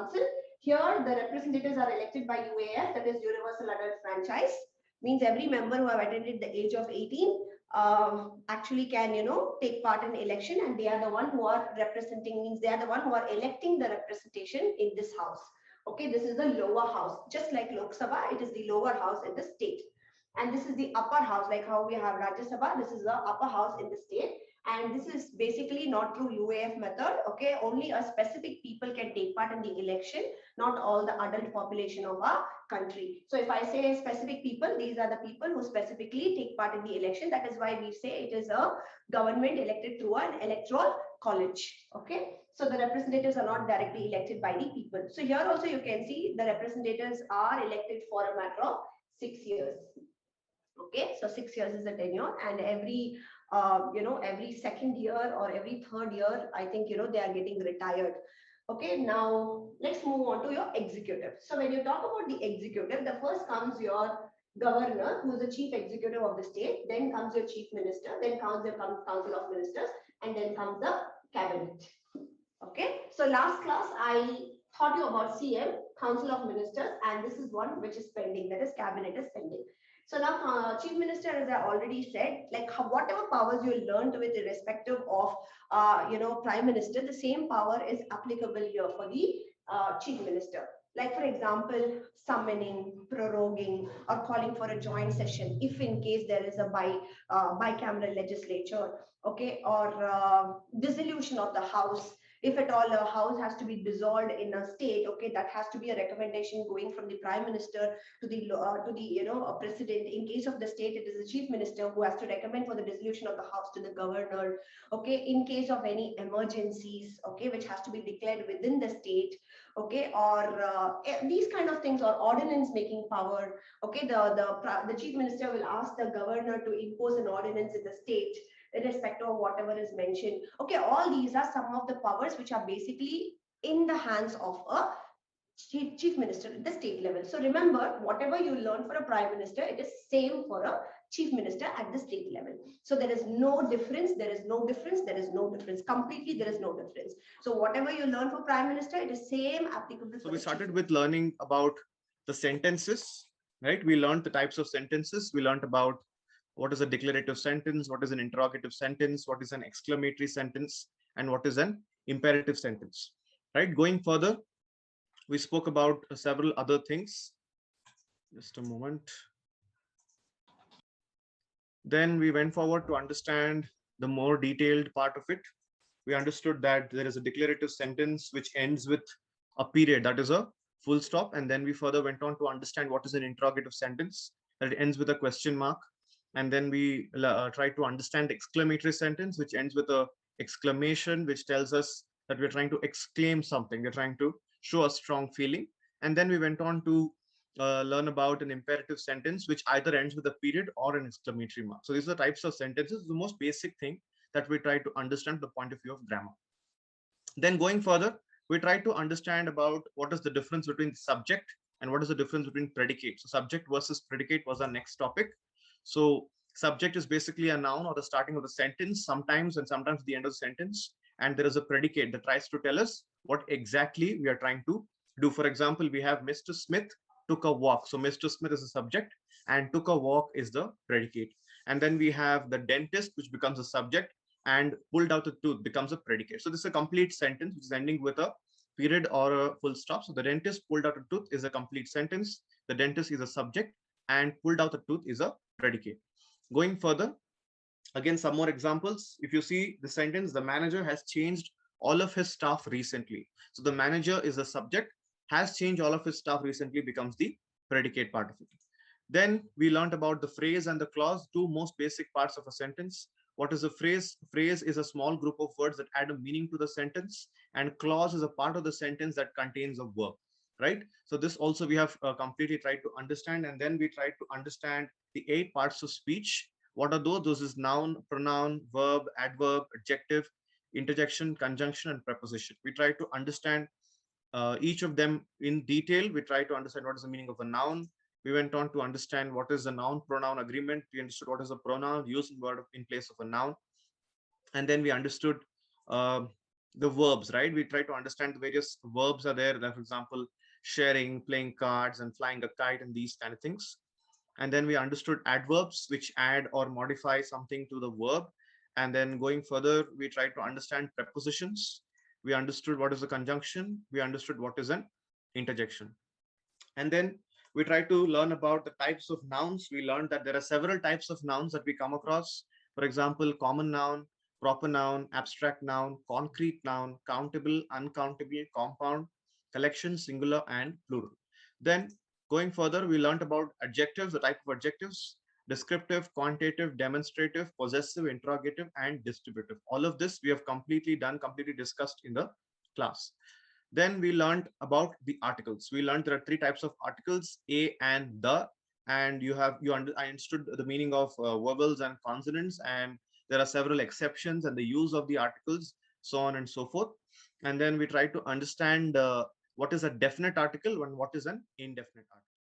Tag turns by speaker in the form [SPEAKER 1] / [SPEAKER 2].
[SPEAKER 1] Council. Here, the representatives are elected by UAF, that is Universal Adult Franchise. Means every member who have attended the age of 18 actually can, take part in election, and they are the one who are representing, means they are the one who are electing the representation in this house. Okay, this is the lower house. Just like Lok Sabha, it is the lower house in the state. And this is the upper house, like how we have Rajya Sabha, this is the upper house in the state. And this is basically not through UAF method. Okay, only a specific people can take part in the election, not all the adult population of our country. So if I say specific people, these are the people who specifically take part in the election. That is why we say it is a government elected through an electoral college. Okay, so the representatives are not directly elected by the people. So here also you can see the representatives are elected for a matter of 6 years. Okay, so 6 years is the tenure, and every every second year or every third year, I think they are getting retired. Okay, now let's move on to your executive. So when you talk about the executive, the first comes your governor, who is the chief executive of the state, then comes your chief minister, then comes your council of ministers, and then comes the cabinet. Okay, so last class I taught you about CM, council of ministers, and this is one which is pending, that is cabinet is pending. So now chief minister, as I already said, like whatever powers you learned with irrespective of prime minister, the same power is applicable here for the chief minister. Like for example, summoning, proroguing, or calling for a joint session if in case there is a bicameral legislature, okay, or dissolution of the house. If at all a house has to be dissolved in a state, okay, that has to be a recommendation going from the prime minister to the president. In case of the state, it is the chief minister who has to recommend for the dissolution of the house to the governor. Okay, in case of any emergencies, okay, which has to be declared within the state, okay, or these kind of things, or ordinance making power. Okay, the chief minister will ask the governor to impose an ordinance in the state irrespective of whatever is mentioned. Okay, all these are some of the powers which are basically in the hands of a chief minister at the state level. So remember, whatever you learn for a prime minister, it is same for a chief minister at the state level. So there is no difference, there is no difference, there is no difference. Completely, there is no difference. So whatever you learn for prime minister, it is same applicable.
[SPEAKER 2] So we started with learning about the sentences, right? We learned the types of sentences. We learned about what is a declarative sentence, what is an interrogative sentence, what is an exclamatory sentence, and what is an imperative sentence, right? Going further, we spoke about several other things. Just a moment. Then we went forward to understand the more detailed part of it. We understood that there is a declarative sentence which ends with a period, that is a full stop. And then we further went on to understand what is an interrogative sentence, that it ends with a question mark. And then we tried to understand the exclamatory sentence, which ends with a exclamation, which tells us that we're trying to exclaim something. We're trying to show a strong feeling. And then we went on to learn about an imperative sentence, which either ends with a period or an exclamatory mark. So these are the types of sentences, the most basic thing that we try to understand from the point of view of grammar. Then going further, we try to understand about what is the difference between subject and what is the difference between predicate. So subject versus predicate was our next topic. So subject is basically a noun or the starting of the sentence sometimes, and sometimes the end of the sentence. And there is a predicate that tries to tell us what exactly we are trying to do. For example, we have Mr. Smith took a walk. So Mr. Smith is a subject and took a walk is the predicate. And then we have the dentist, which becomes a subject, and pulled out a tooth becomes a predicate. So this is a complete sentence which is ending with a period or a full stop. So the dentist pulled out a tooth is a complete sentence. The dentist is a subject and pulled out a tooth is a predicate. Going further, again, some more examples. If you see the sentence, the manager has changed all of his staff recently. So the manager is a subject, has changed all of his staff recently becomes the predicate part of it. Then we learned about the phrase and the clause, two most basic parts of a sentence. What is a phrase? Phrase is a small group of words that add a meaning to the sentence, and clause is a part of the sentence that contains a verb, right? So this also we have completely tried to understand. And then we tried to understand the 8 parts of speech. What are those? Those is noun, pronoun, verb, adverb, adjective, interjection, conjunction, and preposition. We tried to understand each of them in detail. We tried to understand what is the meaning of a noun. We went on to understand what is the noun pronoun agreement. We understood what is a pronoun used in word in place of a noun. And then we understood the verbs, right? We try to understand the various verbs are there. Like, for example, sharing, playing cards, and flying a kite, and these kind of things. And then we understood adverbs, which add or modify something to the verb. And then going further, we tried to understand prepositions. We understood what is a conjunction. We understood what is an interjection. And then we try to learn about the types of nouns. We learned that there are several types of nouns that we come across. For example, common noun, proper noun, abstract noun, concrete noun, countable, uncountable, compound, collection, singular, and plural. Then going further, we learned about adjectives, the type of adjectives: descriptive, quantitative, demonstrative, possessive, interrogative, and distributive. All of this we have completely discussed in the class. Then we learned about the articles. We learned there are three types of articles: a and the. And I understood the meaning of vowels and consonants, and there are several exceptions and the use of the articles, so on and so forth. And then we try to understand what is a definite article and what is an indefinite article.